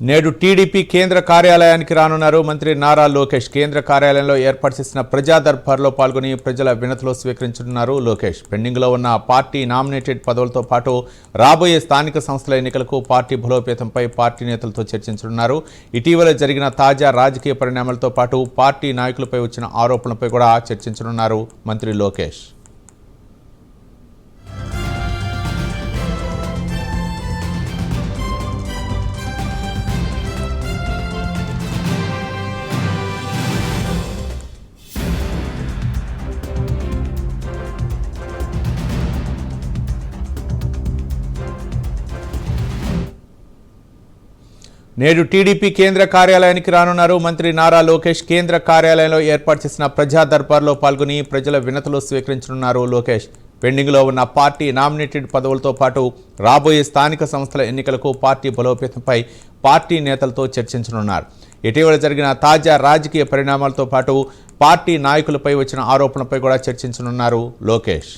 నేడు టీడీపీ కేంద్ర కార్యాలయానికి రానున్నారు మంత్రి నారా లోకేష్. కేంద్ర కార్యాలయంలో ఏర్పాటు చేసిన ప్రజా దర్బార్లో పాల్గొని ప్రజల వినతులు స్వీకరించనున్నారు లోకేష్. పెండింగ్లో ఉన్న పార్టీ నామినేటెడ్ పదవులతో పాటు రాబోయే స్థానిక సంస్థల ఎన్నికలకు పార్టీ బలోపేతంపై పార్టీ నేతలతో చర్చించనున్నారు. ఇటీవల జరిగిన తాజా రాజకీయ పరిణామాలతో పాటు పార్టీ నాయకులపై వచ్చిన ఆరోపణలపై కూడా చర్చించనున్నారు మంత్రి లోకేష్. నేడు టీడీపీ కేంద్ర కార్యాలయానికి రానున్నారు మంత్రి నారా లోకేష్. కేంద్ర కార్యాలయంలో ఏర్పాటు చేసిన ప్రజా దర్బార్లో పాల్గొని ప్రజల వినతులు స్వీకరించనున్నారు లోకేష్. పెండింగ్లో ఉన్న పార్టీ నామినేటెడ్ పదవులతో పాటు రాబోయే స్థానిక సంస్థల ఎన్నికలకు పార్టీ బలోపేతంపై పార్టీ నేతలతో చర్చించనున్నారు. ఇటీవల జరిగిన తాజా రాజకీయ పరిణామాలతో పాటు పార్టీ నాయకులపై వచ్చిన ఆరోపణలపై కూడా చర్చించనున్నారు లోకేష్.